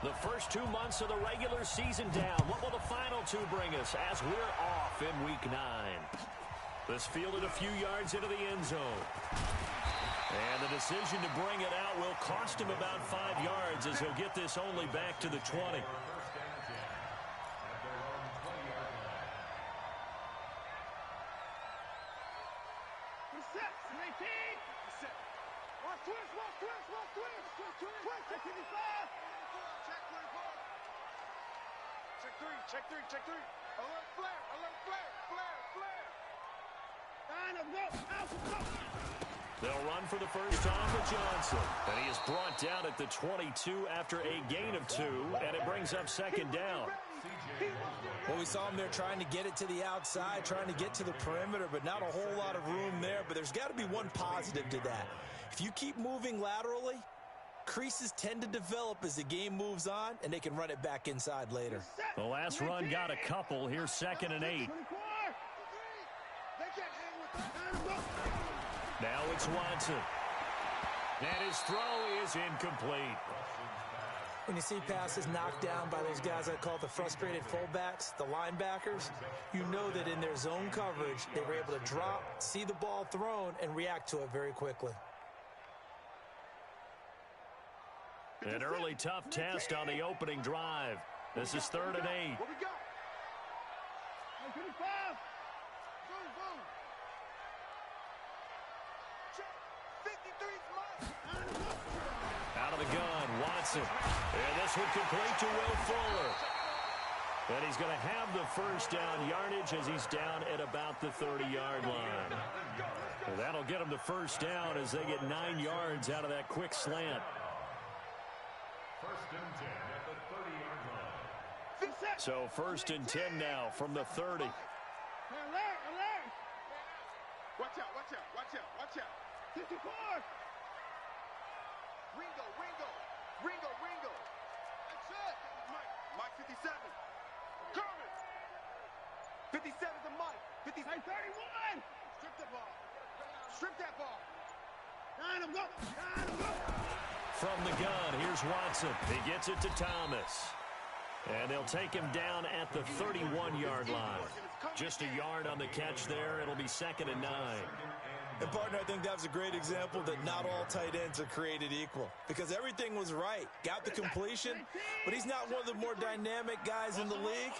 The first 2 months of the regular season down. What will the final two bring us as we're off in Week 9? This fielded a few yards into the end zone. And the decision to bring it out will cost him about 5 yards as he'll get this only back to the 20. Check three. Alert flare. They'll run for the first time with Johnson. And he is brought down at the 22 after a gain of 2, and it brings up second down. Well, we saw him there trying to get it to the outside, trying to get to the perimeter, but not a whole lot of room there. But there's got to be one positive to that. If you keep moving laterally, creases tend to develop as the game moves on, and they can run it back inside later. The last run got a couple. Here's 2nd and 8. Now it's Watson. And his throw is incomplete. When you see passes knocked down by those guys I call the frustrated fullbacks, the linebackers, you know that in their zone coverage, they were able to drop, see the ball thrown, and react to it very quickly. An early tough test on the opening drive. This is 3rd and 8. What we got? Out of the gun, Watson. And this one complete to Will Fuller. And he's going to have the first down yardage as he's down at about the 30-yard line. Well, that'll get him the first down as they get 9 yards out of that quick slant. 1st and 10 at the 30-yard line. So 1st and 10 now from the 30. Alert. Watch out. 54. Ringo. That's it. Mike 57. Kermit. 57 to Mike. 31. Strip that ball. Line him, go. From the gun, here's Watson. He gets it to Thomas. And they'll take him down at the 31-yard line. Just a yard on the catch there. It'll be 2nd and 9. And, partner, I think that was a great example that not all tight ends are created equal. Because everything was right. Got the completion, but he's not one of the more dynamic guys in the league.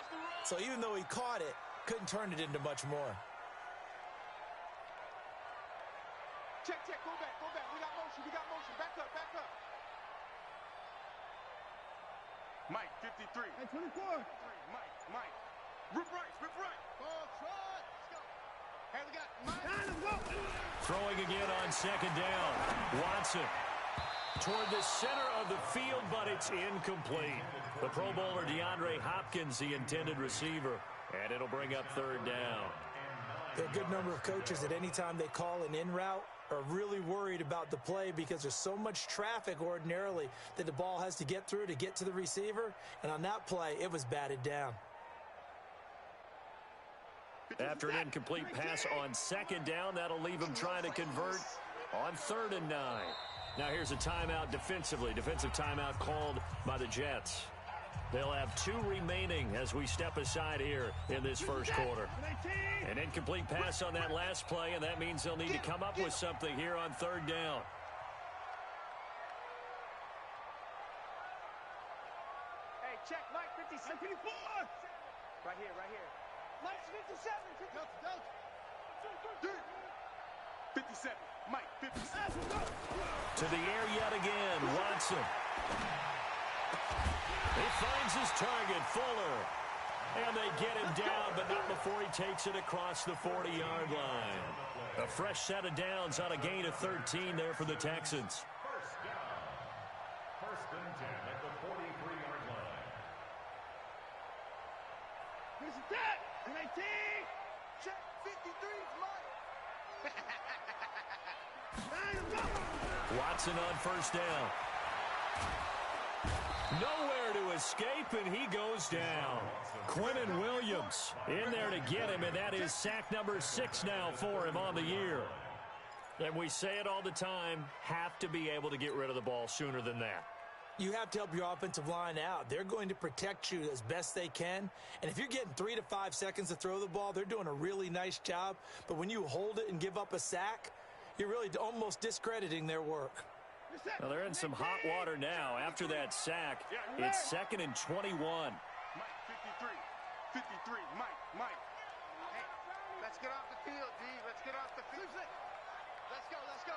So even though he caught it, couldn't turn it into much more. Check. Go back. We got motion. Back up. Mike, 53. Hey, 24. Mike. Rip right. Ball shot. Let's go. Hey, we got Mike. Throwing again on 2nd down. Watson toward the center of the field, but it's incomplete. The Pro Bowler DeAndre Hopkins, the intended receiver, and it'll bring up 3rd down. There are a good number of coaches that any time they call an in route are really worried about the play because there's so much traffic ordinarily that the ball has to get through to get to the receiver. And on that play, it was batted down. After an incomplete pass on 2nd down, that'll leave him trying to convert on 3rd and 9. Now here's a timeout defensively. Defensive timeout called by the Jets. They'll have 2 remaining as we step aside here in this first quarter. An incomplete pass on that last play, and that means they'll need to come up with something here on 3rd down. Hey, check, Mike 57. 54. Right here. Mike's 57. 57. Mike 57. To the air yet again, Watson. He finds his target, Fuller. And they get him down, but not before he takes it across the 40-yard line. A fresh set of downs on a gain of 13 there for the Texans. 1st down. 1st and 10 at the 43-yard line. Here's the tap. 19. Check 53's Mike. Watson on 1st down. Nowhere to escape, and he goes down. Quinnen Williams in there to get him, and that is sack number 6 now for him on the year. And we say it all the time, have to be able to get rid of the ball sooner than that. You have to help your offensive line out. They're going to protect you as best they can. And if you're getting 3 to 5 seconds to throw the ball, they're doing a really nice job. But when you hold it and give up a sack, you're really almost discrediting their work. Well, they're in some hot water now. After that sack, it's 2nd and 21. Mike, 53, Mike. Hey, let's get off the field, D. Let's get off the field. Let's go.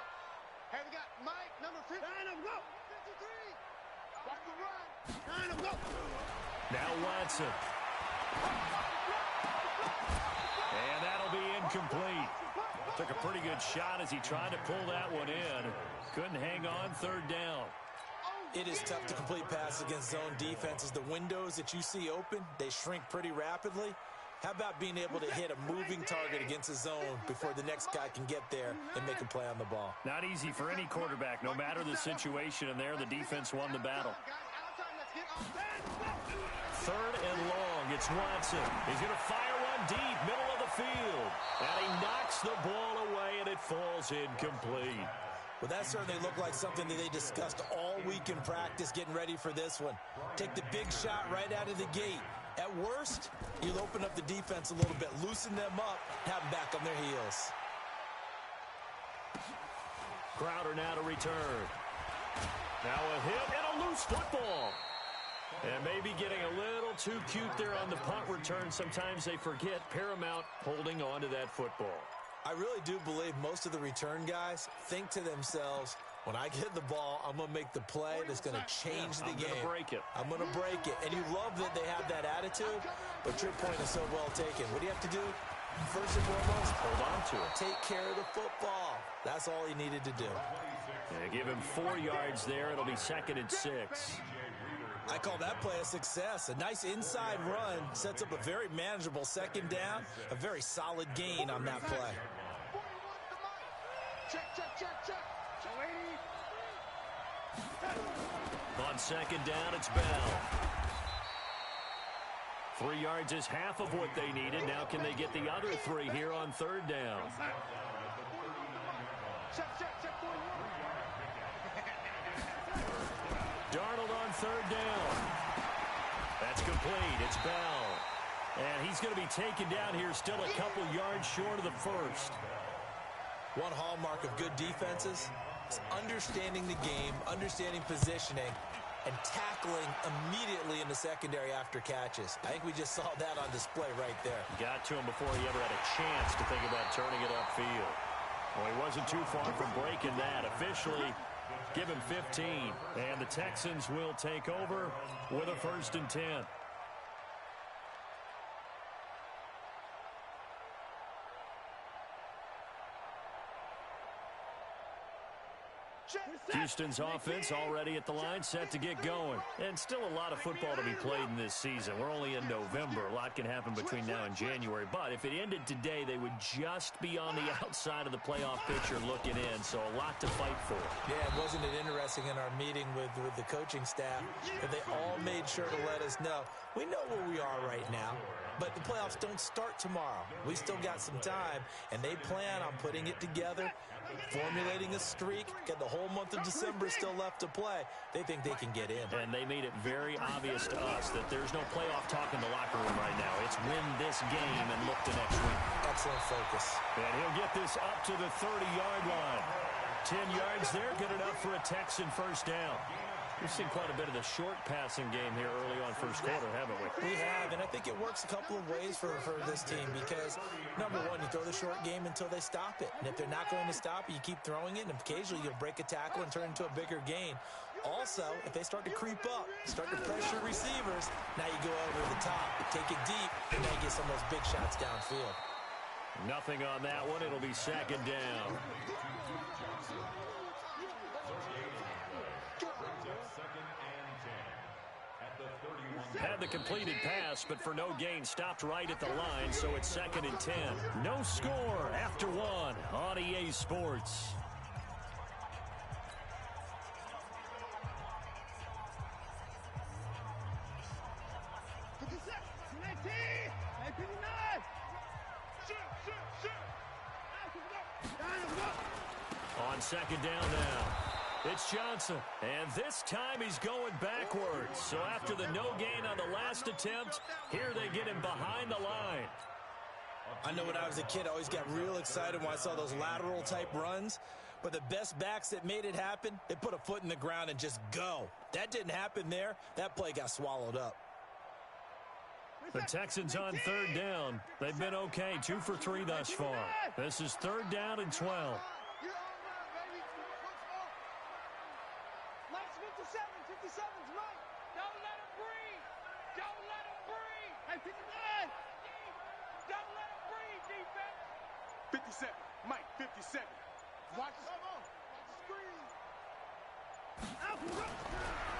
Hey, we got Mike, number 50. 53. Watch the run. Go. Now Watson. And that'll be incomplete. Took a pretty good shot as he tried to pull that one in. Couldn't hang on, 3rd down. It is tough to complete passes against zone defenses. The windows that you see open, they shrink pretty rapidly. How about being able to hit a moving target against a zone before the next guy can get there and make a play on the ball? Not easy for any quarterback, no matter the situation, and there the defense won the battle. 3rd and long, it's Watson. He's going to fire one deep, middle of the field. And he knocks the ball away, and it falls incomplete. Well, that certainly looked like something that they discussed all week in practice getting ready for this one. Take the big shot right out of the gate. At worst, you'll open up the defense a little bit, loosen them up, have them back on their heels. Crowder now to return. Now a hit and a loose football. And maybe getting a little too cute there on the punt return. Sometimes they forget Paramount holding on to that football. I really do believe most of the return guys think to themselves, when I get the ball, I'm going to make the play that's going to change the game. I'm going to break it. I'm going to break it. And you love that they have that attitude, but your point is so well taken. What do you have to do? First and foremost, hold on to it. Take care of the football. That's all he needed to do. Yeah, give him 4 yards there. It'll be 2nd and 6. I call that play a success. A nice inside run sets up a very manageable 2nd down, a very solid gain on that play. Check. On 2nd down, it's Bell. 3 yards is half of what they needed. Now can they get the other 3 here on 3rd down? Darnold on 3rd down. That's complete. It's Bell. And he's going to be taken down here still a couple yards short of the first. One hallmark of good defenses is understanding the game, understanding positioning, and tackling immediately in the secondary after catches. I think we just saw that on display right there. Got to him before he ever had a chance to think about turning it upfield. Well, he wasn't too far from breaking that. Officially, give him 15. And the Texans will take over with a 1st and 10. Houston's offense already at the line, set to get going. And still a lot of football to be played in this season. We're only in November. A lot can happen between now and January. But if it ended today, they would just be on the outside of the playoff picture looking in. So a lot to fight for. Yeah, wasn't it interesting in our meeting with the coaching staff that they all made sure to let us know, we know where we are right now, but the playoffs don't start tomorrow. We still got some time, and they plan on putting it together, formulating a streak, got the whole month of December still left to play. They think they can get in. And they made it very obvious to us that there's no playoff talk in the locker room right now. It's win this game and look to next week. Excellent focus. And he'll get this up to the 30-yard line. 10 yards there, good enough for a Texan 1st down. We've seen quite a bit of the short passing game here early on first quarter, haven't we? We have, and I think it works a couple of ways for this team because, number one, you throw the short game until they stop it. And if they're not going to stop it, you keep throwing it, and occasionally you'll break a tackle and turn it into a bigger gain. Also, if they start to creep up, start to pressure receivers, now you go over the top, take it deep, and now you get some of those big shots downfield. Nothing on that one. It'll be 2nd down. Had the completed pass, but for no gain, stopped right at the line, so it's 2nd and 10. No score after 1 on EA Sports. On 2nd down now. It's Johnson, and this time he's going backwards. So after the no gain on the last attempt, here they get him behind the line. I know when I was a kid, I always got real excited when I saw those lateral-type runs. But the best backs that made it happen, they put a foot in the ground and just go. That didn't happen there. That play got swallowed up. The Texans on third down. They've been okay, 2 for 3 thus far. This is third down and 12. Mike, 57. Watch the screen.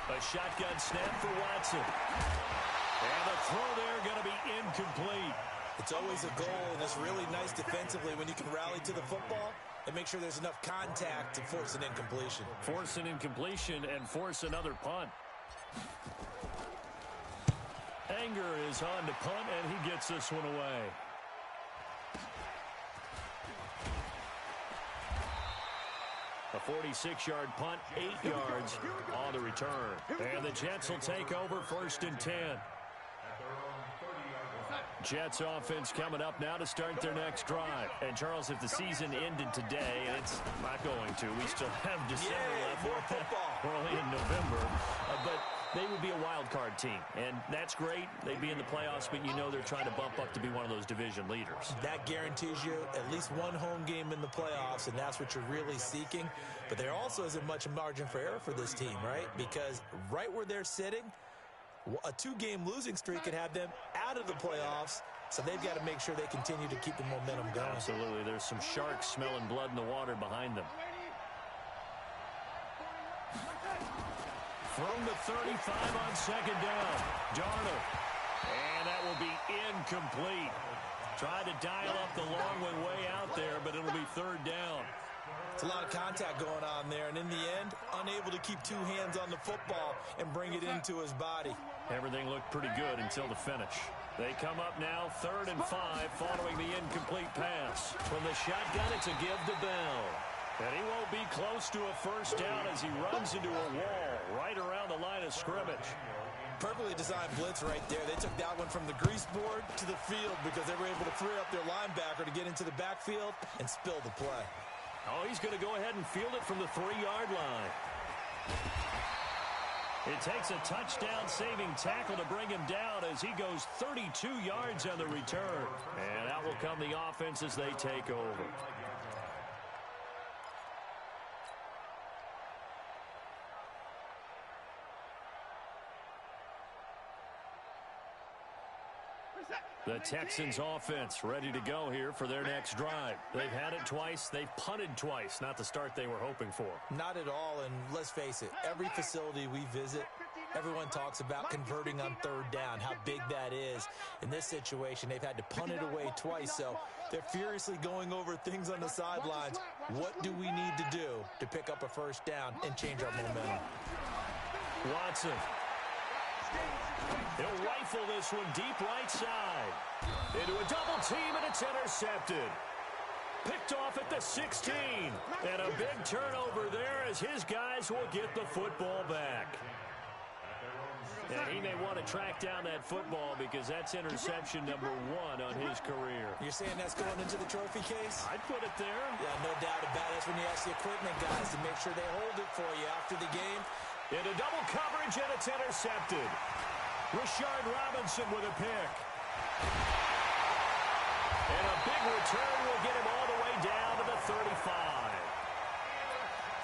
A shotgun snap for Watson. And the throw there going to be incomplete. It's always a goal, and it's really nice defensively when you can rally to the football and make sure there's enough contact to force an incompletion. Force an incompletion and force another punt. Anger is on to punt, and he gets this one away. A 46-yard punt, 8 yards on the return. And the Jets will take over first and 10. Jets offense coming up now to start their next drive. And, Charles, if the season ended today, and it's not going to, we still have December left. More football. We're only in November. But they would be a wild card team, and that's great. They'd be in the playoffs, but you know they're trying to bump up to be one of those division leaders. That guarantees you at least one home game in the playoffs, and that's what you're really seeking. But there also isn't much margin for error for this team, right? Because right where they're sitting, a 2-game losing streak could have them out of the playoffs, so they've got to make sure they continue to keep the momentum going. Absolutely. There's some sharks smelling blood in the water behind them. From the 35 on second down, Darnold. And that will be incomplete. Tried to dial up the long one way out there, but it'll be third down. It's a lot of contact going on there, and in the end, unable to keep 2 hands on the football and bring it into his body. Everything looked pretty good until the finish. They come up now, 3rd and 5, following the incomplete pass. From the shotgun, it's a give to Bell. And he won't be close to a first down as he runs into a wall right around the line of scrimmage. Perfectly designed blitz right there. They took that one from the grease board to the field because they were able to free up their linebacker to get into the backfield and spill the play. Oh, he's going to go ahead and field it from the 3-yard line. It takes a touchdown-saving tackle to bring him down as he goes 32 yards on the return. And out will come the offense as they take over. The Texans offense ready to go here for their next drive. They've had it twice. They've punted twice. Not the start they were hoping for. Not at all, and let's face it, every facility we visit, everyone talks about converting on 3rd down, how big that is. In this situation, they've had to punt it away twice, so they're furiously going over things on the sidelines. What do we need to do to pick up a first down and change our momentum? Watson. He'll rifle this one deep right side. Into a double team, and it's intercepted. Picked off at the 16. And a big turnover there as his guys will get the football back. And he may want to track down that football because that's interception number 1 on his career. You're saying that's going into the trophy case? I'd put it there. Yeah, no doubt about it. That's when you ask the equipment guys to make sure they hold it for you after the game. Into double coverage, and it's intercepted. Rashard Robinson with a pick. And a big return will get him all the way down to the 35.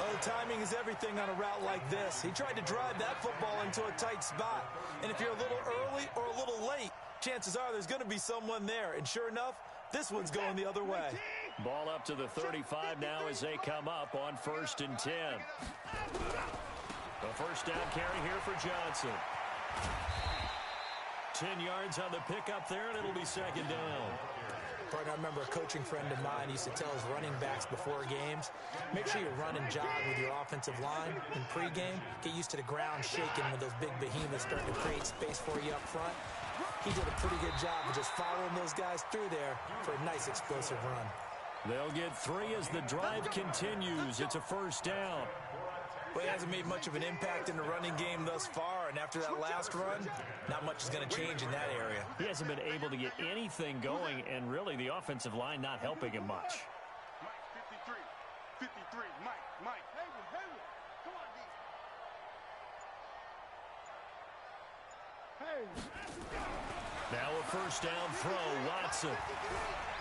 Oh, timing is everything on a route like this. He tried to drive that football into a tight spot. And if you're a little early or a little late, chances are there's going to be someone there. And sure enough, this one's going the other way. Ball up to the 35 now as they come up on 1st and 10. A first down carry here for Johnson. 10 yards on the pickup there, and it'll be second down. Partner, I remember a coaching friend of mine used to tell his running backs before games, make sure you run and jog with your offensive line in pregame. Get used to the ground shaking when those big behemoths start to create space for you up front. He did a pretty good job of just following those guys through there for a nice explosive run. They'll get 3 as the drive continues. It's a first down. Well, he hasn't made much of an impact in the running game thus far, and after that last run, not much is going to change in that area. He hasn't been able to get anything going, and really the offensive line not helping him much. Mike, 53, Mike. Come on, D. Now a first down throw, Watson.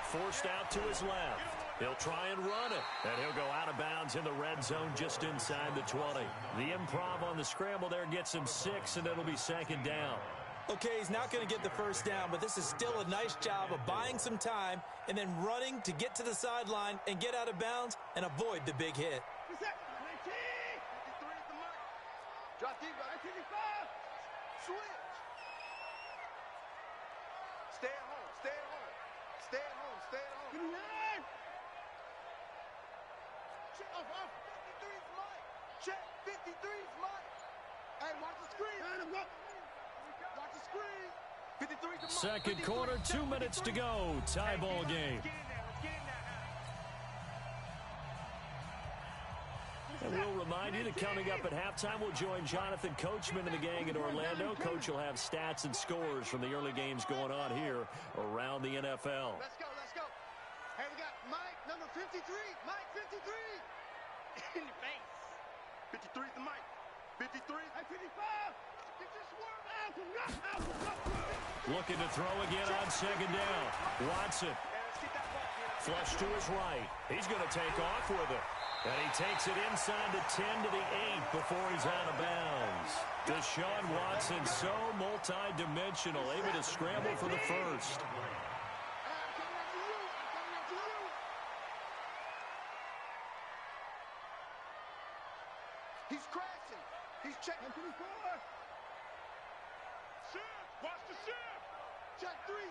Forced out to his left. He'll try and run it, and he'll go out of bounds in the red zone just inside the 20. The improv on the scramble there gets him 6, and it'll be second down. Okay, he's not going to get the first down, but this is still a nice job of buying some time and then running to get to the sideline and get out of bounds and avoid the big hit. 53 at the mark. Drop deep, guys. 55. Switch. Stay at home. Give me that. Check off. 53's Mike. Check. 53's Mike. Hey, watch the screen. Watch the screen. 53's the Mike. Second quarter, 2 minutes to go. Tie ball game. And we'll remind you that coming up at halftime, we'll join Jonathan Coachman and the gang in Orlando. Coach will have stats and scores from the early games going on here around the NFL. Let's go. Hey, we got Mike, number 53. Mike, 53. In the face. 53's the Mike. 53. Hey, 55. Get your swerve out. Looking to throw again on second down. Watson. Flush to his right. He's going to take off with it. And he takes it inside the 10 to the 8 before he's out of bounds. Deshaun Watson, so multi-dimensional, able to scramble for the first. He's crashing. He's checking. Shift. Watch the shift. Check three.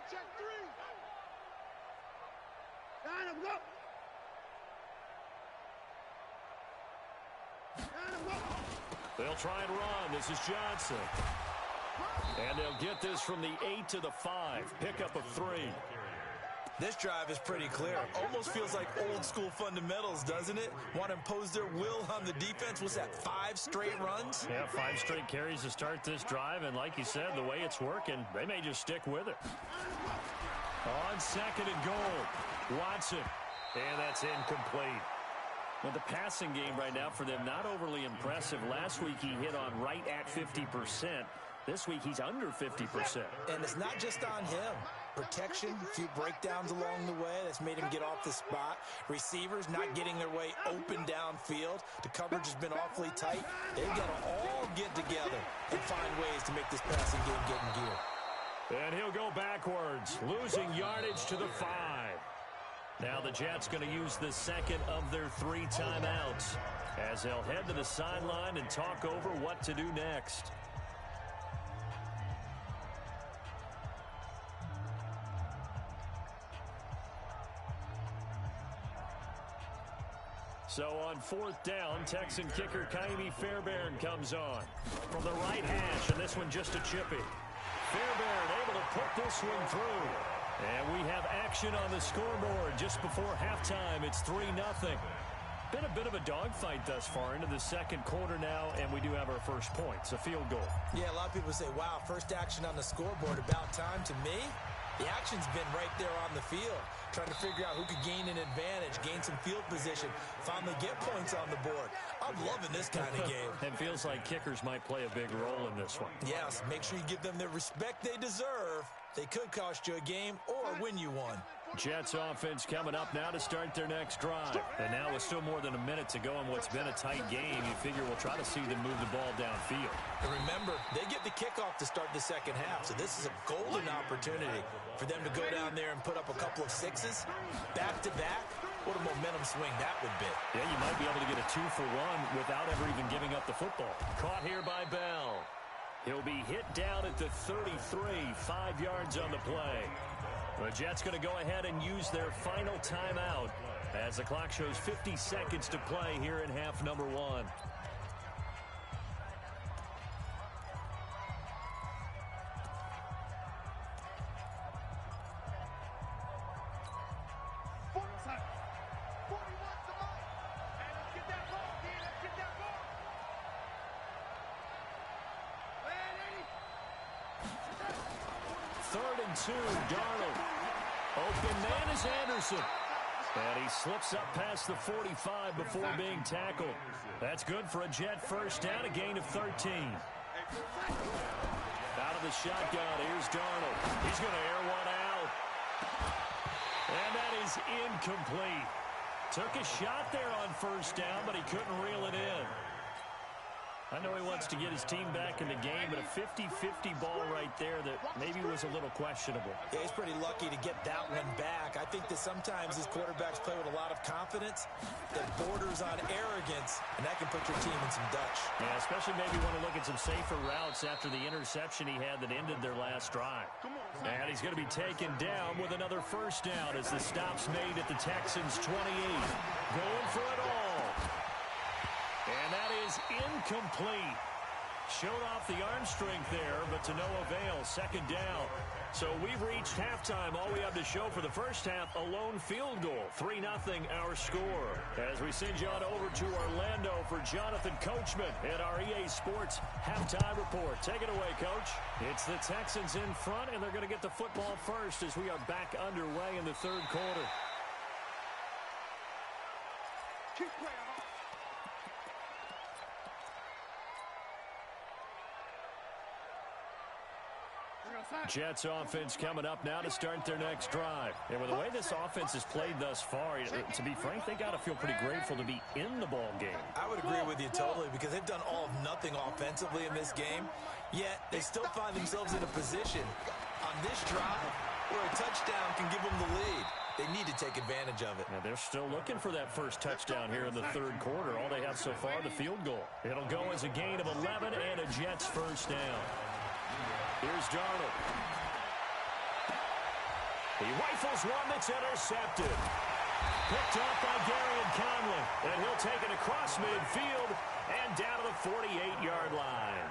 Line him up. They'll try and run. This is Johnson. And they'll get this from the 8 to the 5. Pickup of 3. This drive is pretty clear. Almost feels like old school fundamentals, doesn't it? Want to impose their will on the defense. What's that, 5 straight runs? Yeah, 5 straight carries to start this drive. And like you said, the way it's working, they may just stick with it. On second and goal, Watson. And that's incomplete. Well, the passing game right now for them, not overly impressive. Last week he hit on right at 50%. This week he's under 50%. And it's not just on him. Protection, a few breakdowns along the way. That's made him get off the spot. Receivers not getting their way open downfield. The coverage has been awfully tight. They've got to all get together and find ways to make this passing game get in gear. And he'll go backwards, losing yardage to the 5. Now the Jets going to use the second of their 3 timeouts as they'll head to the sideline and talk over what to do next. So on 4th down, Texan kicker Kaimi Fairbairn comes on from the right hash, and this one just a chippy. Fairbairn able to put this one through. And we have action on the scoreboard just before halftime. It's 3-0. Been a bit of a dogfight thus far into the second quarter now, and we do have our first points, a field goal. Yeah, a lot of people say, wow, first action on the scoreboard, about time. To me, the action's been right there on the field, trying to figure out who could gain an advantage, gain some field position, finally get points on the board. I'm loving this kind of game. It feels like kickers might play a big role in this one. Yes, make sure you give them the respect they deserve. They could cost you a game or win you one. Jets offense coming up now to start their next drive. And now with still more than a minute to go in what's been a tight game, you figure we'll try to see them move the ball downfield. And remember, they get the kickoff to start the second half, so this is a golden opportunity for them to go down there and put up a couple of 6s back-to-back. What a momentum swing that would be. Yeah, you might be able to get a 2-for-1 without ever even giving up the football. Caught here by Bell. He'll be hit down at the 33, 5 yards on the play. The Jets going to go ahead and use their final timeout as the clock shows 50 seconds to play here in half number 1. and 2. Darnold. Open man is Anderson. And he slips up past the 45 before being tackled. That's good for a Jet first down, a gain of 13. Out of the shotgun, here's Darnold. He's going to air one out. And that is incomplete. Took a shot there on first down, but he couldn't reel it in. I know he wants to get his team back in the game, but a 50-50 ball right there that maybe was a little questionable. Yeah, he's pretty lucky to get that one back. I think that sometimes these quarterbacks play with a lot of confidence that borders on arrogance, and that can put your team in some Dutch. Yeah, especially maybe want to look at some safer routes after the interception he had that ended their last drive. And he's going to be taken down with another first down as the stop's made at the Texans' 28. Going for it all. And that is incomplete. Showed off the arm strength there, but to no avail. Second down. So we've reached halftime. All we have to show for the first half, a lone field goal. 3-0 our score. As we send you on over to Orlando for Jonathan Coachman at our EA Sports halftime report. Take it away, Coach. It's the Texans in front, and they're going to get the football first as we are back underway in the third quarter. Keep playing hard. Jets offense coming up now to start their next drive. And with the way this offense has played thus far, to be frank, they got to feel pretty grateful to be in the ball game. I would agree with you totally because they've done all of nothing offensively in this game, yet they still find themselves in a position on this drive where a touchdown can give them the lead. They need to take advantage of it. Now they're still looking for that first touchdown here in the third quarter. All they have so far, the field goal. It'll go as a gain of 11 and a Jets first down. Here's Darnold. He rifles one that's intercepted. Picked off by Garyon Conley. And he'll take it across midfield and down to the 48-yard line.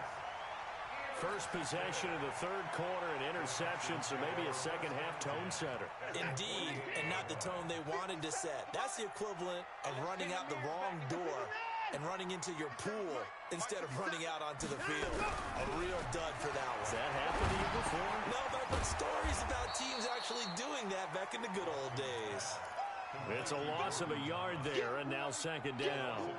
First possession of the third quarter, an interception, so maybe a second-half tone setter. Indeed, and not the tone they wanted to set. That's the equivalent of running out the wrong door and running into your pool instead of running out onto the field. A real dud for that one. Has that happened to you before? No, but I've heard stories about teams actually doing that back in the good old days. It's a loss of a yard there, and now second down.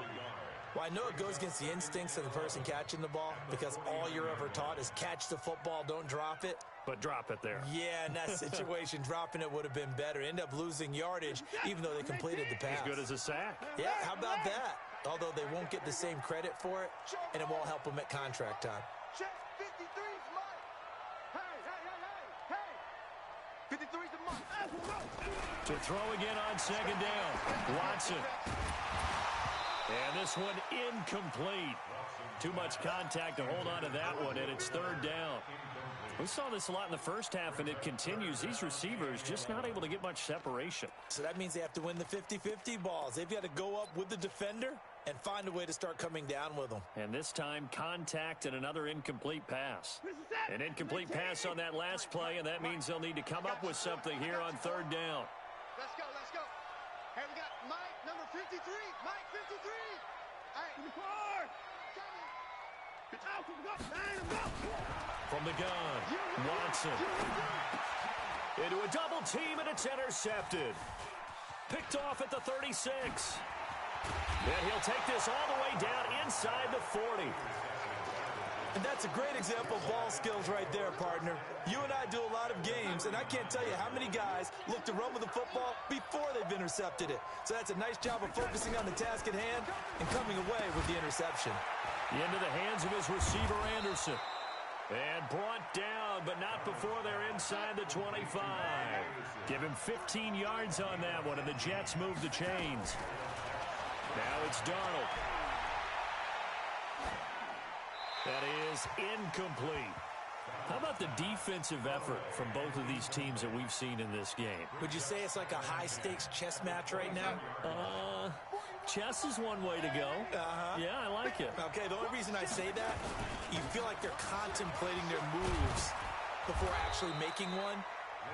Well, I know it goes against the instincts of the person catching the ball because all you're ever taught is catch the football, don't drop it. But drop it there. Yeah, in that situation, dropping it would have been better. End up losing yardage, even though they completed the pass. As good as a sack. Yeah, how about that? Although they won't get the same credit for it, and it won't help them at contract time. Check 53's Mike. Hey. 53's the Mike. To throw again on second down. Watson. And this one incomplete. Too much contact to hold on to that one, and it's third down. We saw this a lot in the first half, and it continues. These receivers just not able to get much separation. So that means they have to win the 50-50 balls. They've got to go up with the defender and find a way to start coming down with them. And this time, contact and another incomplete pass. An incomplete pass on that last play, and that means they'll need to come up with something here on third down. Let's go. Hey, we got Mike, number 53. Mike, 53. Hey. From the gun, Watson. Into a double team, and it's intercepted. Picked off at the 36. And he'll take this all the way down inside the 40. And that's a great example of ball skills right there, partner. You and I do a lot of games, and I can't tell you how many guys look to run with the football before they've intercepted it. So that's a nice job of focusing on the task at hand and coming away with the interception. Into the hands of his receiver, Anderson. And brought down, but not before they're inside the 25. Give him 15 yards on that one, and the Jets move the chains. Now it's Darnold. That is incomplete. How about the defensive effort from both of these teams that we've seen in this game? Would you say it's like a high-stakes chess match right now? Chess is one way to go. Yeah, I like it. Okay, the only reason I say that, you feel like they're contemplating their moves before actually making one,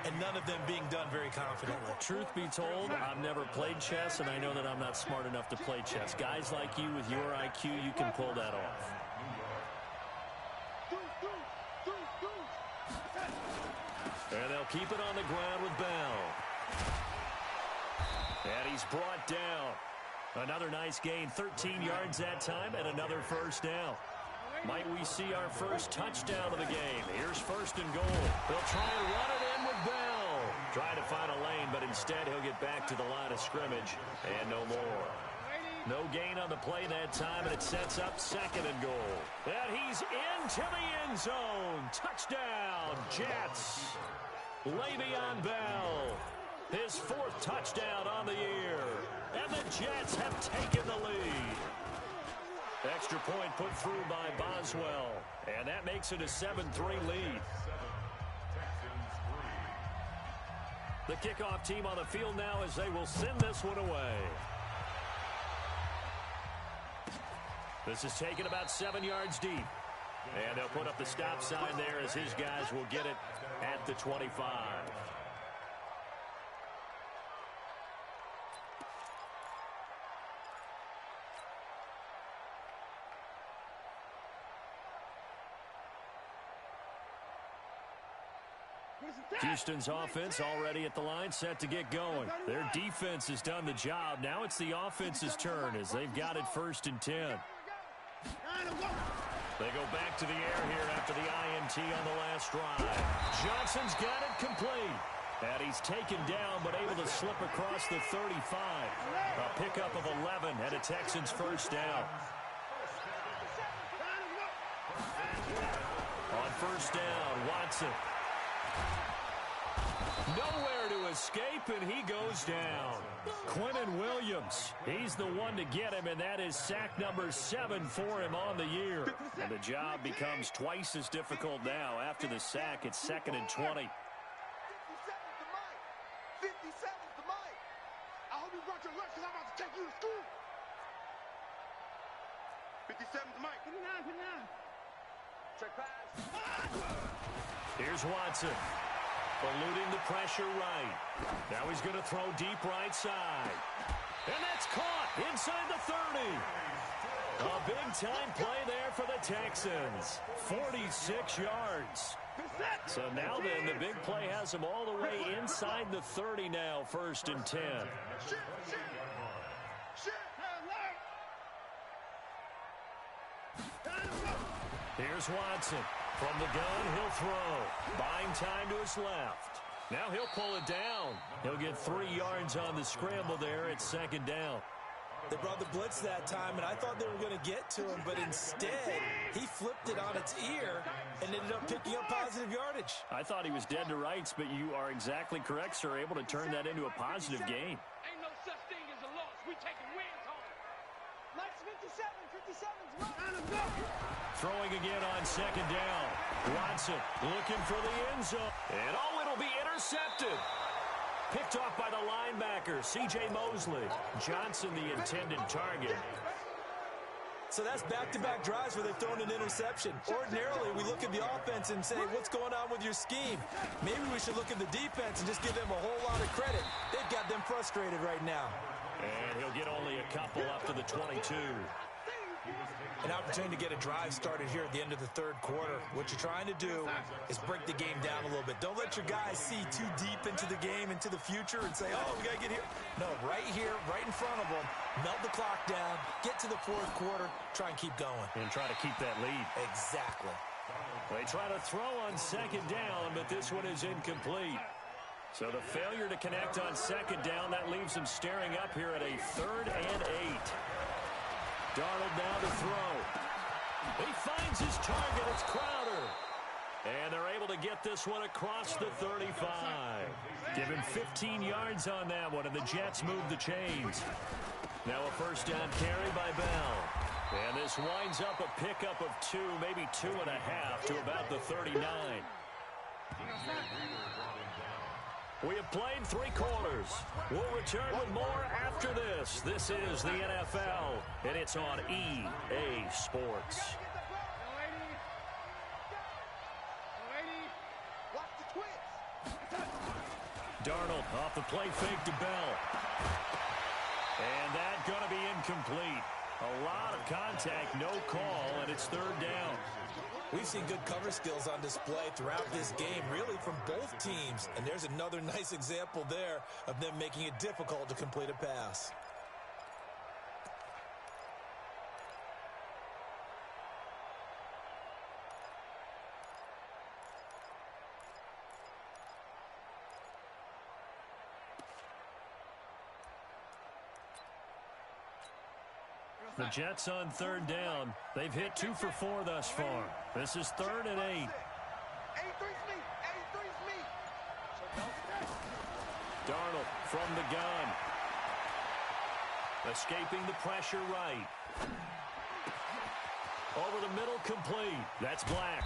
and none of them being done very confidently. Truth be told, I've never played chess, and I know that I'm not smart enough to play chess. Guys like you with your IQ, you can pull that off. And they'll keep it on the ground with Bell. And he's brought down. Another nice gain, 13 yards that time, and another first down. Might we see our first touchdown of the game? Here's first and goal. They'll try and run it in with Bell. Trying to find a lane, but instead he'll get back to the line of scrimmage, and no more. No gain on the play that time, and it sets up second and goal. And he's into the end zone. Touchdown, Jets. Le'Veon Bell, his fourth touchdown on the year. And the Jets have taken the lead. Extra point put through by Boswell. And that makes it a 7-3 lead. The kickoff team on the field now as they will send this one away. This is taken about 7 yards deep. And they'll put up the stop sign there as his guys will get it at the 25. Houston's offense already at the line, set to get going. Their defense has done the job. Now it's the offense's turn as they've got it 1st and 10. They go back to the air here after the INT on the last drive. Johnson's got it complete. And he's taken down but able to slip across the 35. A pickup of 11 and a Texans first down. On first down, Watson. Nowhere to escape, and he goes down. Quinnen Williams, he's the one to get him, and that is sack number 7 for him on the year. And the job becomes twice as difficult now. After the sack, it's 2nd and 20. 57's the mic. I hope you brought your lunch because I'm about to take you to school. 57's the mic. 59. Check pass. Here's Watson. Eluding the pressure right. Now he's going to throw deep right side. And that's caught inside the 30. A big-time play there for the Texans. 46 yards. So now then, the big play has him all the way inside the 30 now, 1st and 10. Here's Watson. From the gun, he'll throw. Buying time to his left. Now he'll pull it down. He'll get 3 yards on the scramble there at 2nd down. They brought the blitz that time, and I thought they were going to get to him, but instead, he flipped it on its ear and ended up picking up positive yardage. I thought he was dead to rights, but you are exactly correct, sir. Able to turn that into a positive gain. Ain't no such thing as a loss. We taking wins home. Mike's 57's right. Throwing again on 2nd down. Watson looking for the end zone. And it'll be intercepted. Picked off by the linebacker, C.J. Mosley. Johnson, the intended target. So that's back-to-back drives where they've thrown an interception. Ordinarily, we look at the offense and say, what's going on with your scheme? Maybe we should look at the defense and just give them a whole lot of credit. They've got them frustrated right now. And he'll get only a couple up to the 22. An opportunity to get a drive started here at the end of the 3rd quarter. What you're trying to do is break the game down a little bit. Don't let your guys see too deep into the game, into the future, and say, oh, we got to get here. No, right here, right in front of them, melt the clock down, get to the 4th quarter, try and keep going. And try to keep that lead. Exactly. They try to throw on 2nd down, but this one is incomplete. So the failure to connect on 2nd down, that leaves them staring up here at a 3rd and 8. Darnold now to throw. He finds his target. It's Crowder. And they're able to get this one across the 35. Give him 15 yards on that one, and the Jets move the chains. Now a 1st down carry by Bell. And this winds up a pickup of 2, maybe 2.5 to about the 39. We have played 3 quarters. We'll return with more after this. This is the NFL, and it's on EA Sports. Darnold off the play fake to Bell. And that's going to be incomplete. A lot of contact, no call, and it's 3rd down. We've seen good cover skills on display throughout this game, really from both teams. And there's another nice example there of them making it difficult to complete a pass. The Jets on third down. They've hit 2 for 4 thus far. This is 3rd and 8. Darnold from the gun. Escaping the pressure right. Over the middle, complete. That's Black.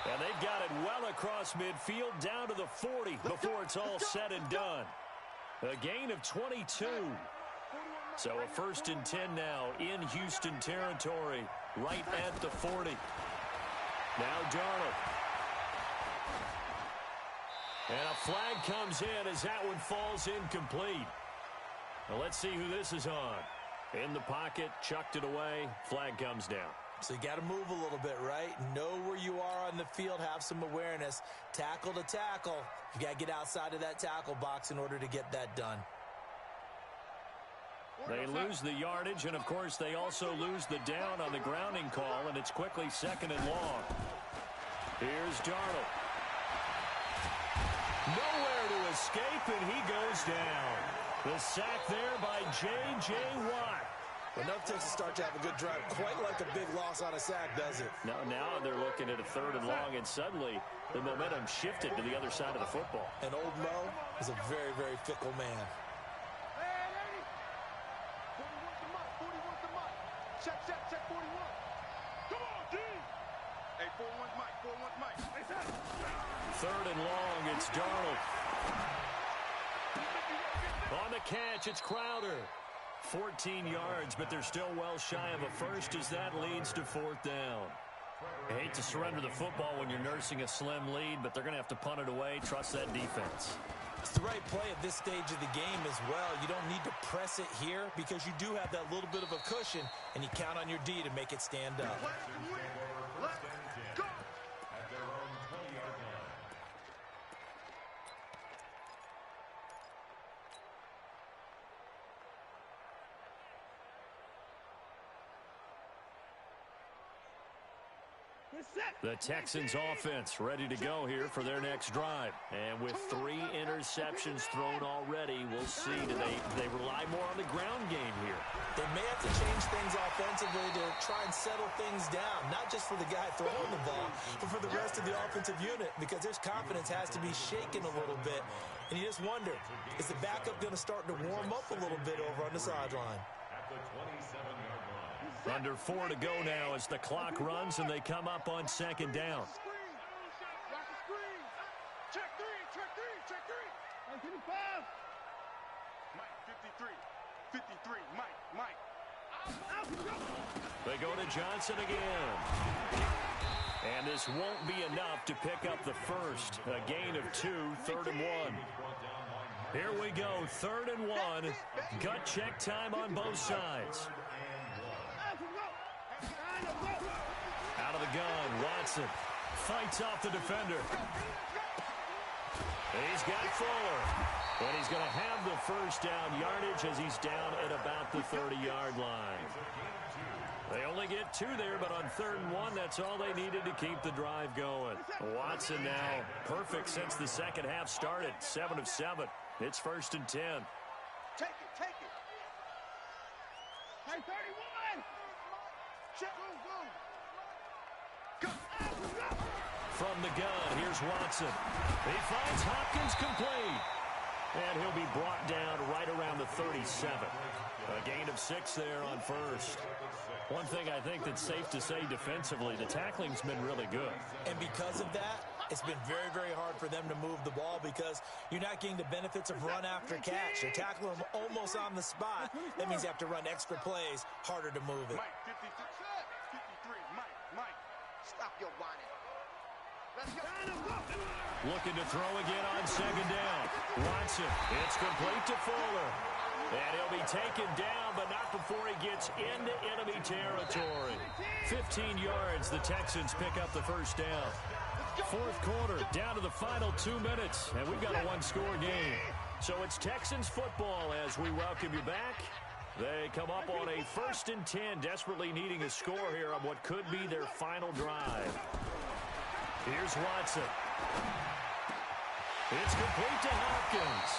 And they've got it well across midfield down to the 40 before it's all said and done. A gain of 22. So a 1st and 10 now in Houston territory, right at the 40. Now Darnold. And a flag comes in as that one falls incomplete. Now let's see who this is on. In the pocket, chucked it away, flag comes down. So you got to move a little bit, right? Know where you are on the field, have some awareness. Tackle to tackle. You got to get outside of that tackle box in order to get that done. They lose the yardage, and, of course, they also lose the down on the grounding call, and it's quickly 2nd and long. Here's Darnold. Nowhere to escape, and he goes down. The sack there by J.J. Watt. Enough takes to start to have a good drive. Quite like a big loss on a sack, does it? Now they're looking at a 3rd and long, and suddenly the momentum shifted to the other side of the football. And old Mo is a very, very fickle man. Check 41. Come on, D. Hey, 41's Mike. 3rd and long, it's Darnold. On the catch, it's Crowder. 14 yards, but they're still well shy of a 1st as that leads to 4th down. I hate to surrender the football when you're nursing a slim lead, but they're going to have to punt it away. Trust that defense. It's the right play at this stage of the game as well. You don't need to press it here because you do have that little bit of a cushion, and you count on your D to make it stand up. Let's go. At their own 20-yard line. The Texans offense ready to go here for their next drive. And with 3 interceptions thrown already, we'll see. Do they rely more on the ground game here? They may have to change things offensively to try and settle things down, not just for the guy throwing the ball, but for the rest of the offensive unit, because their confidence has to be shaken a little bit. And you just wonder, is the backup going to start to warm up a little bit over on the sideline? At the 27-yard line. Under 4 to go now as the clock runs and they come up on 2nd down. Check three. And 55. Mike, 53, Mike. They go to Johnson again. And this won't be enough to pick up the 1st. A gain of 2, 3rd and 1. Here we go, 3rd and 1. Gut check time on both sides. Out of the gun, Watson fights off the defender. He's got Fuller. And he's going to have the 1st down yardage as he's down at about the 30-yard line. They only get 2 there, but on 3rd and 1, that's all they needed to keep the drive going. Watson now perfect since the second half started. 7 of 7. It's 1st and 10. Take it. Hey, 31. Check. Go. From the gun, here's Watson. He finds Hopkins complete. And he'll be brought down right around the 37. A gain of 6 there on 1st. One thing I think that's safe to say defensively, the tackling's been really good. And because of that, it's been very, very hard for them to move the ball because you're not getting the benefits of run after catch. You're tackling them almost on the spot. That means you have to run extra plays, harder to move it. Mike, 53, Mike. Stop your whining. Let's go. Looking to throw again on 2nd down. Watson, it's complete to Fuller. And he'll be taken down, but not before he gets into enemy territory. 15 yards, the Texans pick up the first down. Fourth quarter, down to the final 2 minutes, and we've got a one-score game. So it's Texans football as we welcome you back. They come up on a 1st and 10, desperately needing a score here on what could be their final drive. Here's Watson. It's complete to Hopkins.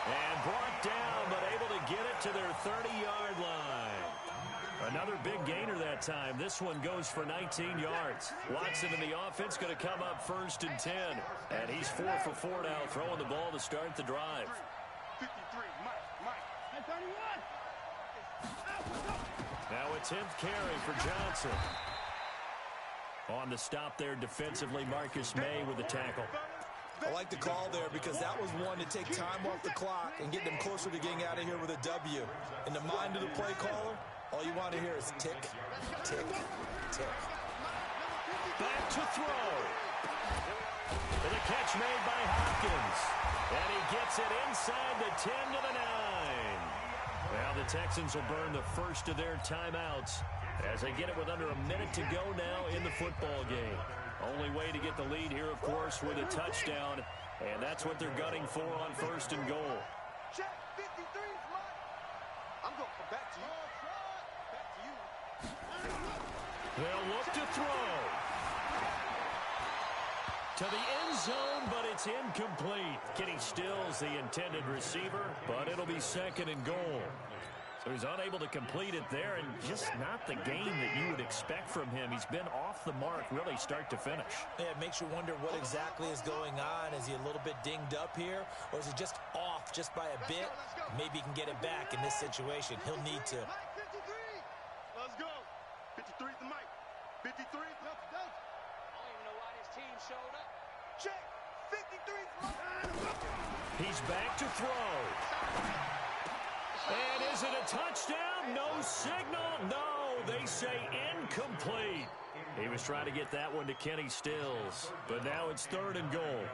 And brought down, but able to get it to their 30-yard line. Another big gainer that time. This one goes for 19 yards. Watson in the offense going to come up 1st and 10. And he's 4 for 4 now, throwing the ball to start the drive. 53, Mike. And 31. Now a 10th carry for Johnson. On the stop there defensively, Marcus May with the tackle. I like the call there because that was one to take time off the clock and get them closer to getting out of here with a W. In the mind of the play caller, all you want to hear is tick, tick, tick. Back to throw. And a catch made by Hopkins. And he gets it inside the 10 to the 9. Now the Texans will burn the first of their timeouts as they get it with under a minute to go now in the football game. Only way to get the lead here, of course, with a touchdown, and that's what they're gunning for on 1st and goal. Check, 53, Mike. I'm going to come back to you. They'll look to throw. To the end zone, but it's incomplete. Kenny Stills, the intended receiver, but it'll be 2nd and goal. So he's unable to complete it there, and just not the game that you would expect from him. He's been off the mark really start to finish. Yeah, it makes you wonder what exactly is going on. Is he a little bit dinged up here, or is he just off just by a bit? Maybe he can get it back in this situation. He'll need to. Mike, 53. Let's go. 53 is the Mike. 53 is the I don't even know why this team showed up. Check. 53 is Mike. He's back to throw. And is it a touchdown? No signal. No, they say incomplete. He was trying to get that one to Kenny Stills, but now it's 3rd and goal.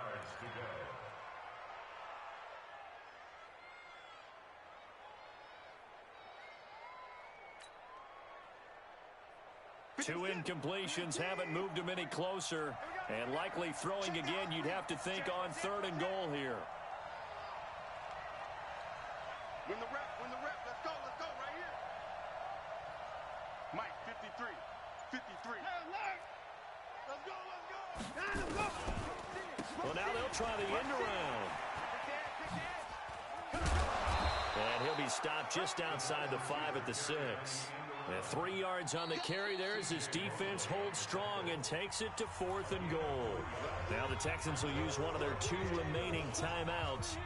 Two incompletions haven't moved him any closer, and likely throwing again, you'd have to think on 3rd and goal here. Win the rep. Let's go right here. Mike, 53. 53. Let's go. Well, now they'll try the end around. And he'll be stopped just outside the 5 at the 6. And 3 yards on the carry there as his defense holds strong and takes it to 4th and goal. Now the Texans will use one of their 2 remaining timeouts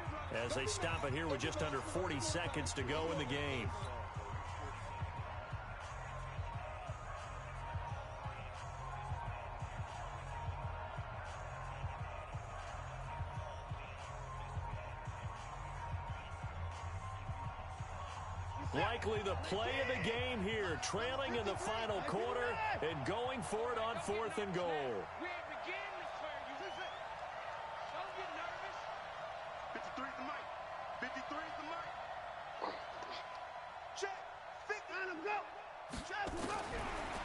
as they stop it here with just under 40 seconds to go in the game. Likely the play of the game here, trailing in the final quarter and going for it on 4th and goal. We ain't beginning to swear you. Don't get nervous. 53 is the Mike. 53 is the Mike. Check. 50. Let him go.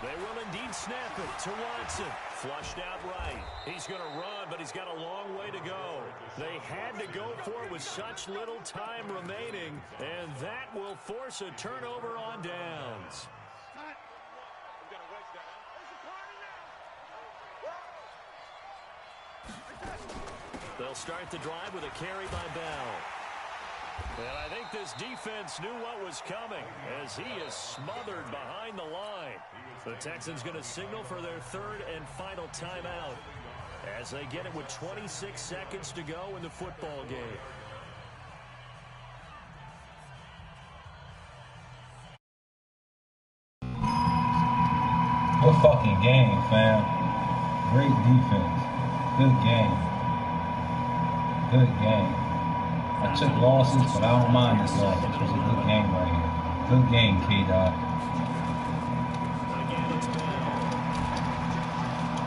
They will indeed snap it to Watson. Flushed out right. He's going to run, but he's got a long way to go. They had to go for it with such little time remaining, and that will force a turnover on downs. They'll start the drive with a carry by Bell. And I think this defense knew what was coming as he is smothered behind the line. The Texans going to signal for their 3rd and final timeout as they get it with 26 seconds to go in the football game. Good fucking game, fam. Great defense. Good game. Good game. I took losses, but I don't mind this loss. This was a good game right here. Good game, K-Dot.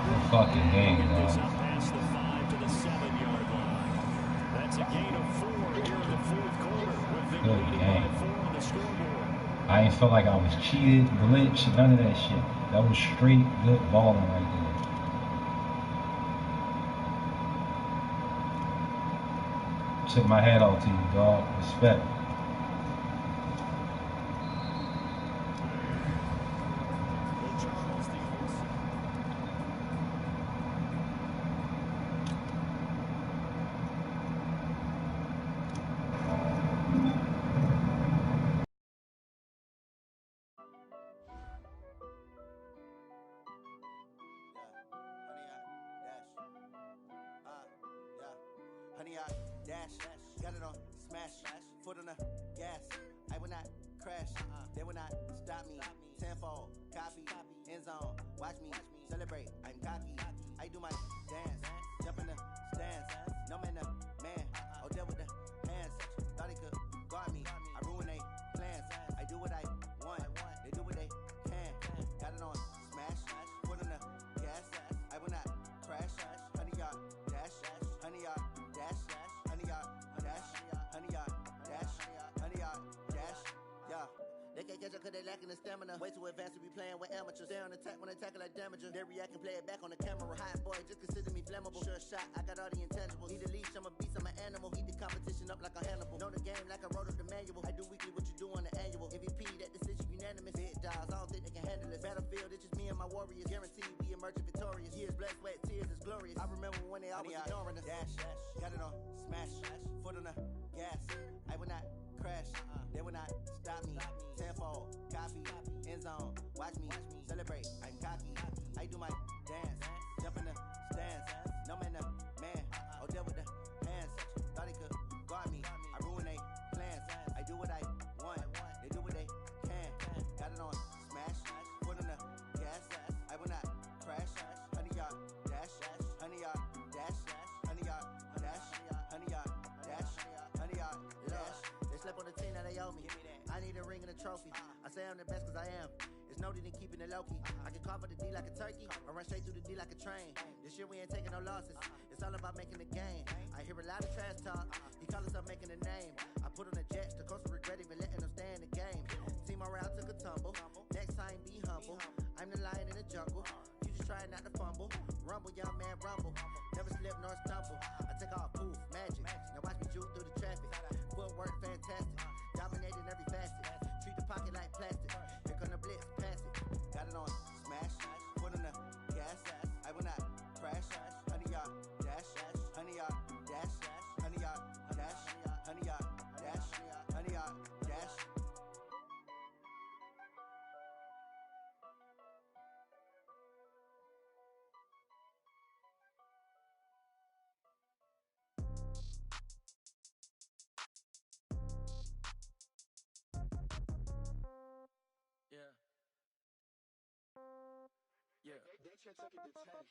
Good fucking game, dog. Past the 5 to the 7-yard line. That's a gain of 4 here in the 4th quarter with them leading by 4. I ain't feel like I was cheated, glitched, none of that shit. That was straight good balling right there. Tip my hat off to you, dog. Respect. Honey, I dash, got it on smash, foot on the gas. I will not crash, they will not stop me. Tenfold, copy, end zone, watch me celebrate. I'm cocky, I do my dance, jump in the stands. No man, the man, oh, deal with the hands. Thought he could guard me, I ruin they plans. I do what I want, they do what they can. Got it on smash, foot on the gas. I will not crash, honey, y'all dash, honey, y'all dash, honey, y'all dash, honey, y'all dash, honey, y'all dash, yeah. They can't catch up cause they lacking the stamina. Way too advanced to be playing with amateurs. They on attack when they tackle like damager. They react and play it back on the camera. Hot boy, just consider me flammable. Sure shot, I got all the intangibles. Need a leash, I'm a beast, I'm an animal. Heat the competition up like a Hannibal. Know the game like I wrote up the manual. I do weekly what you do on the annual. MVP, that decision unanimous. Big dogs, I don't think they can handle it. Battlefield, it's just me and my warriors. Guaranteed we emerging victorious. Years, blood, sweat, tears, it's glorious. I remember when they always ignoring us. Dash, got it on smash, foot on the gas. I will not crash, they will not stop me. Tenfold, copy, end zone, watch me celebrate. I'm cocky, I do my dance, jump in the stands. No man, the man, oh, deal with the hands. Thought he could guard me, I ruin they plans. I do what I want, they do what they can. Got it on smash, foot on the gas. I will not crash, honey, y'all dash, honey, y'all dash, honey, y'all dash, honey, y'all dash, honey, y'all dash. They slept on the team that they owe me. I need a ring and a trophy. I say I'm the best cause I am. It's noted in keeping it low-key. I can carve the D like a turkey, or run straight through the D like a train. This year we ain't taking no losses. It's all about making the game. I hear a lot of trash talk. He call us up making a name. I put on the Jets, the coach will regret even letting them stay in the game. Team morale took a tumble. Next time be humble. I'm the lion in the jungle. You just try not to fumble. Rumble, young man, rumble. Never slip nor stumble. I take off poof, magic. Now watch me juke through the traffic. Footwork fantastic. Dominating every facet. Treat the pocket like plastic. Here come the blitz, pass it. Got it on smash, foot on the gas. I will not crash. Honey, y'all dash, honey, y'all dash, honey, y'all dash, honey, y'all dash, honey, y'all dash. Yeah.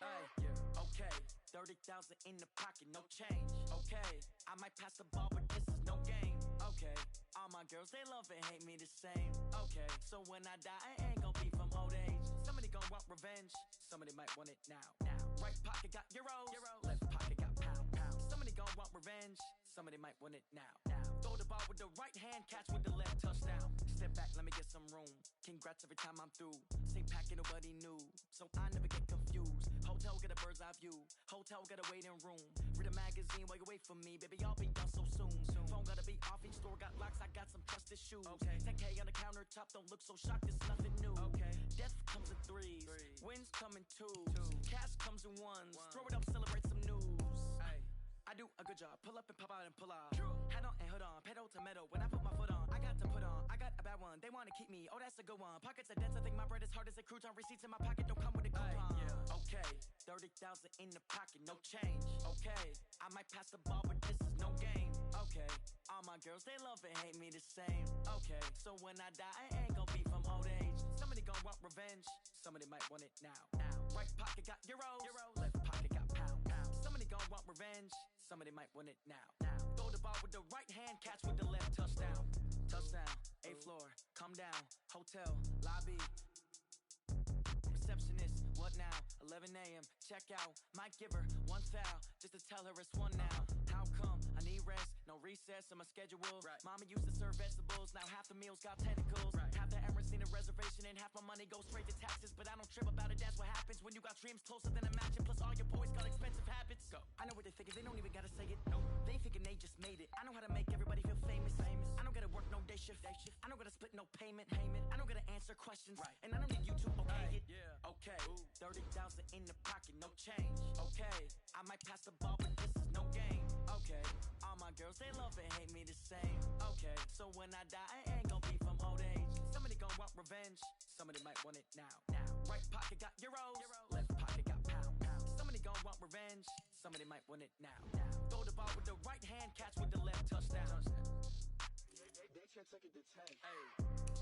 Hey, yeah, okay. 30,000 in the pocket, no change. Okay, I might pass the ball, but this is no game. Okay, all my girls, they love and hate me the same. Okay, so when I die, I ain't gon' be from old age. Somebody gon' want revenge, somebody might want it now. Right pocket got euros, left pocket got pound. Somebody gon' want revenge, somebody might want it now. Throw the ball with the right hand, catch with the left, touchdown. Step back, let me get some room. Congrats every time I'm through. Same packet, nobody knew, so I never get confused. Hotel get a bird's eye view, hotel get a waiting room. Read a magazine while you wait for me, baby, I'll be done so soon. Phone gotta be off, each store got locks, I got some trusted shoes. 10K on the countertop, don't look so shocked, it's nothing new. Death comes in threes, wins come in twos, cash comes in ones. Throw it up, celebrate some news. I do a good job, pull up and pop out and pull out. Head on and hood on, pedal to metal. When I put my foot on, I got to put on. I got a bad one, they wanna keep me, oh that's a good one. Pockets are dense, I think my bread is hard as a crouton. Receipts in my pocket don't come with a coupon. Okay, 30,000 in the pocket, no change. Okay, I might pass the ball, but this is no game. Okay, all my girls, they love and hate me the same. Okay, so when I die, I ain't gon' be from old age. Somebody gon' want revenge, somebody might want it now. Right pocket got euros, left pocket got pound. Somebody gon' want revenge, somebody might want it now. Throw the ball with the right hand, catch with the left, touchdown. Touchdown, 8th floor, come down, hotel, lobby. receptionist. What now? 11 a.m. Check out. Might give her one foul just to tell her it's one now. How come? I need rest. No recess in my schedule. Right. Mama used to serve vegetables. Now half the meals got tentacles. Right. Half the Emirates need a reservation and half my money goes straight to taxes. But I don't trip about it. That's what happens when you got dreams closer than a mansion. Plus all your boys got expensive habits. Go. I know what they thinking. They don't even gotta say it. No. They thinking they just made it. I know how to make everybody feel famous. I don't gotta work no day shift. I don't gotta split no payment. I don't gotta answer questions. Right. And I don't need you to okay it. Yeah. Okay. 30,000 in the pocket, no change. Okay. I might pass the ball, but this is no game. Okay. All my girls, they love and hate me the same. Okay. So when I die, I ain't gon' be from old age. Somebody gon' want revenge. Somebody might want it now. Right pocket got euros. Left pocket got pounds. Somebody gon' want revenge. Somebody might want it now. Throw the ball with the right hand, catch with the left, touchdown. They can't take it to 10. Hey.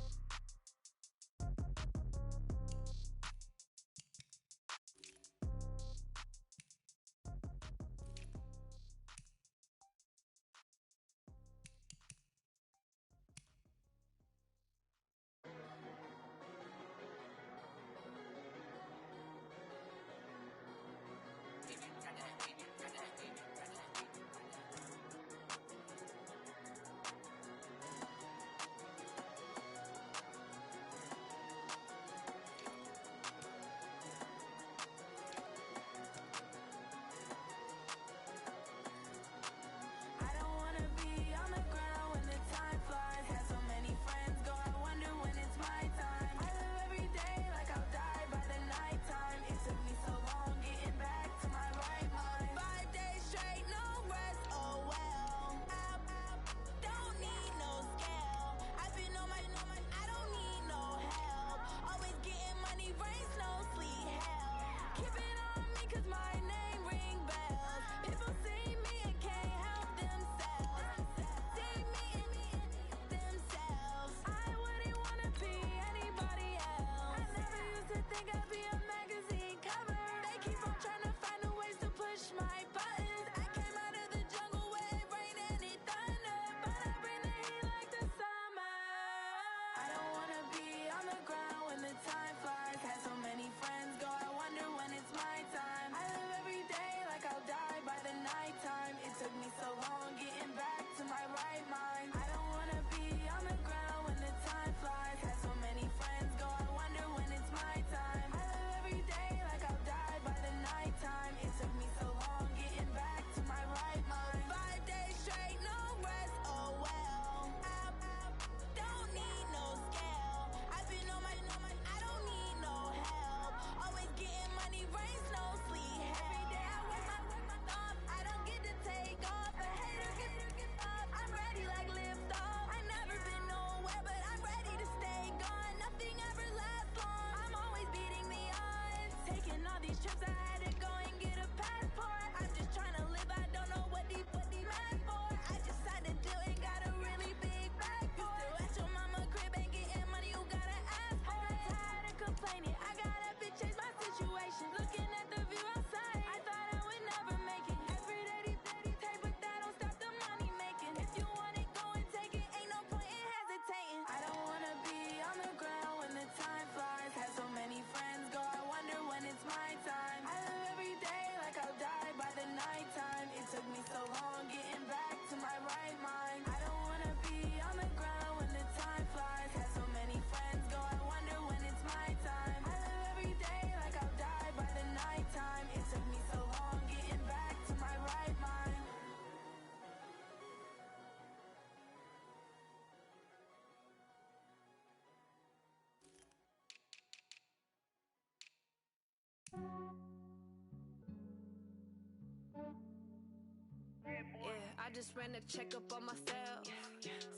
Yeah, I just ran a checkup on myself.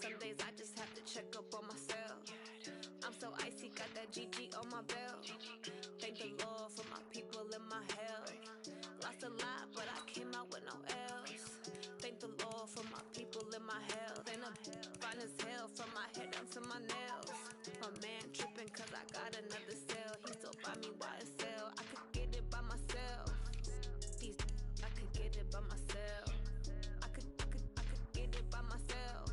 Some days I just have to check up on myself. I'm so icy, got that GG on my belt. Thank the Lord for my people and my health. Lost a lot, but I came out with no else. Thank the Lord for my people and my health. And I'm fine as hell from my head down to my nails. My man tripping cause I got another cell. He still buy me YSL. I could get it by myself. I could get it by myself. I could get it by myself.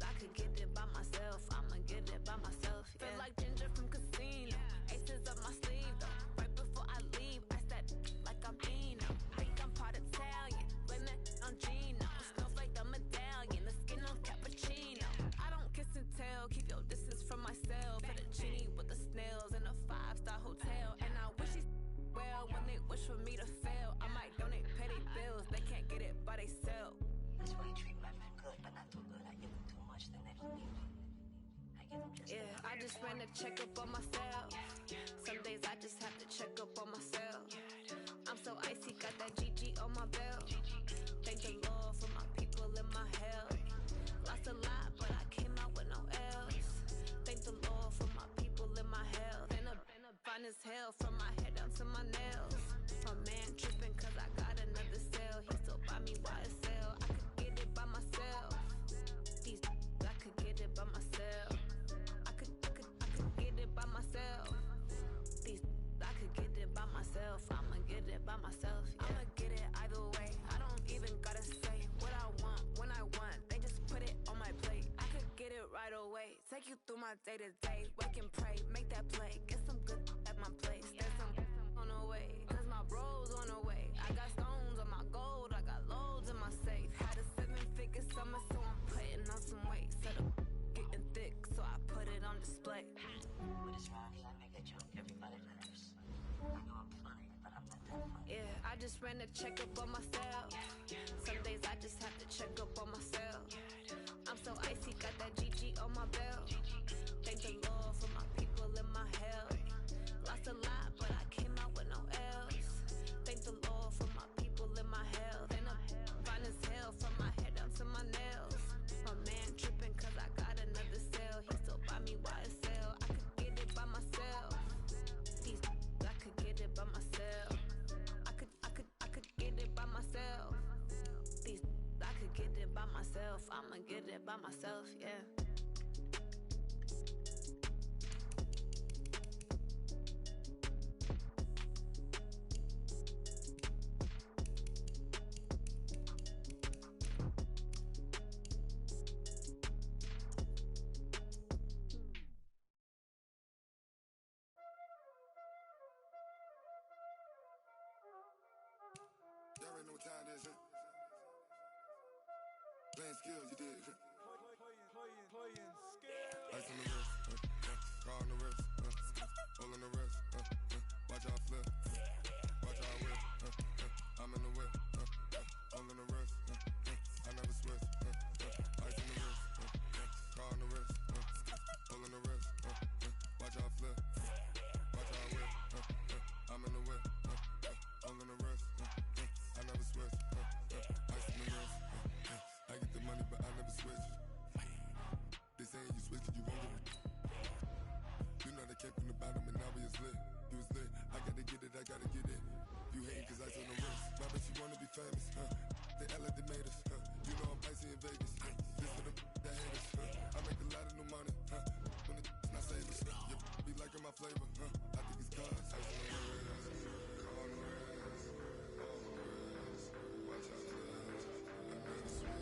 I could get it by myself. I'ma get it by myself. Yeah. Feel like Ginger from Casino. Aces up my Yeah, I just ran a checkup on myself. Some days I just have to check up on myself. I'm so icy, got that GG on my belt. Thank the Lord for my people and my health. Lost a lot, but I came out with no L's. Thank the Lord for my people and my health. And a fine as hell from my head down to my nails. My man tripping cause I got another cell. He still buy me YSL. I could get it by myself. These I could get it by myself. I could get it by myself. These I could get it by myself. I'ma get it by myself. Yeah. I'ma get it either way. I don't even gotta say what I want when I want. They just put it on my plate. I could get it right away. Take you through my day to day. Wake and pray, make that play. Get some good at my place. There's some on the way. Cause my bro's on the way. I got stones on my gold. I got loads in my safe. Had a 7-figure summer, so I'm putting on some weight. Set up getting thick, so I put it on display. What is wrong? I make a joke. Everybody laughs. I know I'm funny, but I'm not that funny. Yeah, I just ran a checkup on myself. Some days I just have to check up on myself. I'm so icy, got that GG on my belt. Thank the Lord for my people and my health. Lost a lot, but I came out with no L's. Thank the Lord for my people and my health. And I'm fine as hell from my head down to my nails. My man tripping cause I got another cell. He still buy me YSL. I could get it by myself. These I could get it by myself. I could get it by myself. These I could get it by myself. I'ma get it by myself, yeah. Y'all already know what time it is, huh? Playing skills, you did. Playing skills. Ice on the wrist, car on the wrist, hole on the wrist, watch out flip, watch out whip, I'm in the whip, hole in the wrist, I never switch, ice on the wrist, car on the wrist, hole in the wrist, watch out flip, watch out whip, I'm in the whip, hole in the wrist, I never switch, ice on the wrist, I get the money but I never switch. They saying you switch and you won't get it. You know they came from the bottom and now we is lit. You was lit, I gotta get it, I gotta get it. You hating cause ice on the wrist. My bitch, you wanna be famous, They act like they made us, You know I'm icy in Vegas, This for the that hate us, I make a lot of new money, When the not save us, you be liking my flavor, I think it's cause ice on the wrist, on the wrist, on the wrist. Watch out, I never switch, I never switch.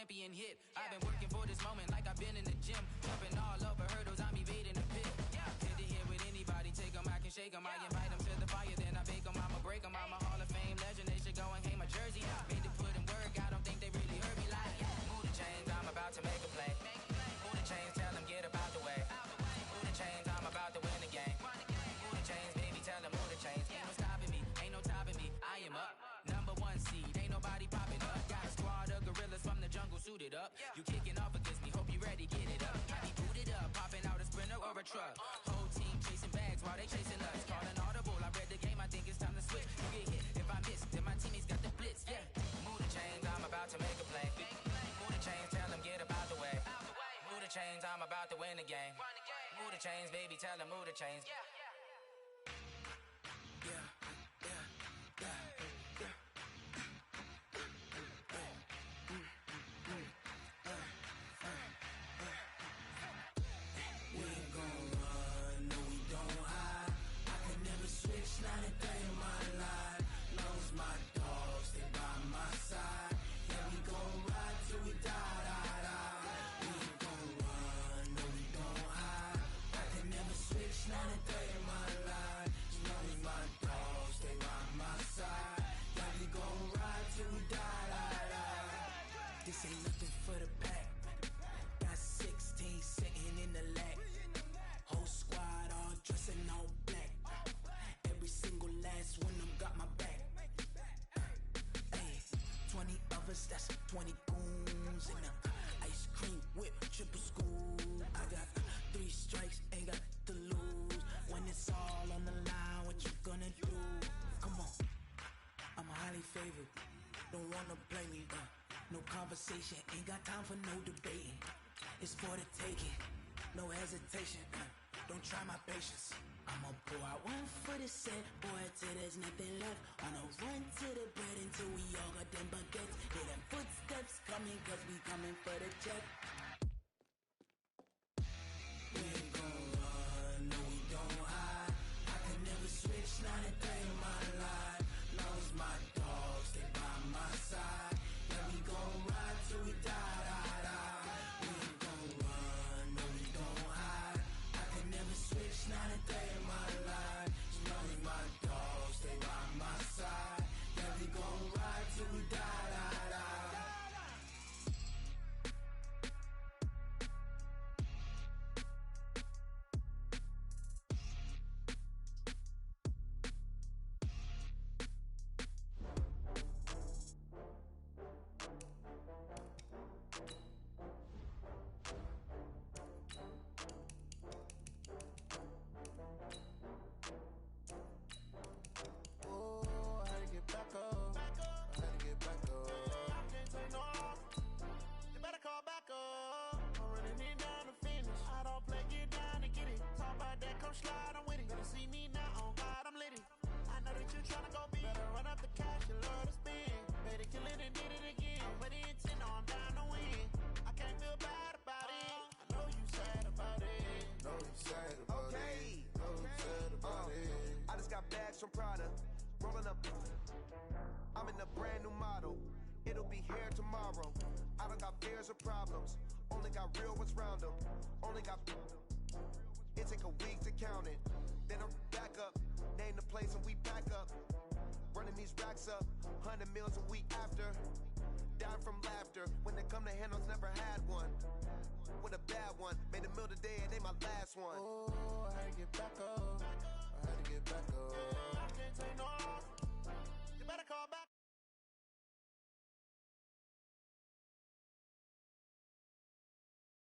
champion hit. I've been working for this moment like I've been in the gym. Jumping all over hurdles, I'm evading the pit. Hit to hit with anybody, take them, I can shake them. I invite them to the fire, then I bake them. I'ma break them. I'm a Hall of Fame legend, they should go and hang my jersey. Made to put in work, I don't think they really heard me like. Move the chains, I'm about to make a play. Move the chains, tell them get up out the way. Move the chains, I'm about to win the game. Move the chains, baby, tell them move the chains. Ain't no stopping me, ain't no topping me. I am up, #1 seed, ain't nobody popping up. Got a squad of gorillas from the jungle suited up. You kicking off against me, hope you ready, get it up. I be booted up, popping out a Sprinter or a truck. Whole team chasing bags while they chasing us. Calling audible, I read the game, I think it's time to switch. You get hit, if I miss, then my teammates got the blitz, yeah. Move the chains, I'm about to make a play. Move the chains, tell them get up out the way. Move the chains, I'm about to win the game. Move the chains, baby, tell them move the chains. This ain't nothing for the pack. Got 16 sitting in the lap. Whole squad all dressing all black. Every single last one of them got my back. Hey, 20 of us, that's 20 goons in the ice cream whip, triple school. I got 3 strikes, ain't got to lose. When it's all on the line, what you gonna do? Come on, I'm highly favored. Don't wanna play me, no conversation, ain't got time for no debating. It's for the taking, no hesitation. Don't try my patience. I'ma pour out one for the set, boy, till there's nothing left. On a run to the bread until we all got them baguettes. Hear them footsteps coming, cause we coming for the check. We ain't gon' run, no we don't hide. I can never switch, not a day in my life. Long as my dogs, they by my side. Yeah, we gon' ride till we die, die, die. We ain't gon' run, no we don't hide. I can never switch, not a day in my life. As long as my dogs, they by my side. Yeah, we gon' ride till we die, die, die. From Prada, rolling up. I'm in a brand new model. It'll be here tomorrow. I don't got fears or problems. Only got real ones round them. Only got. It take a week to count it. Then I'm back up. Name the place and we back up. Running these racks up. 100 meals a week after. Dying from laughter. When they come to handles, never had one. With a bad one. Made a meal today and they my last one. Oh, I had to get back up. I had to get back up.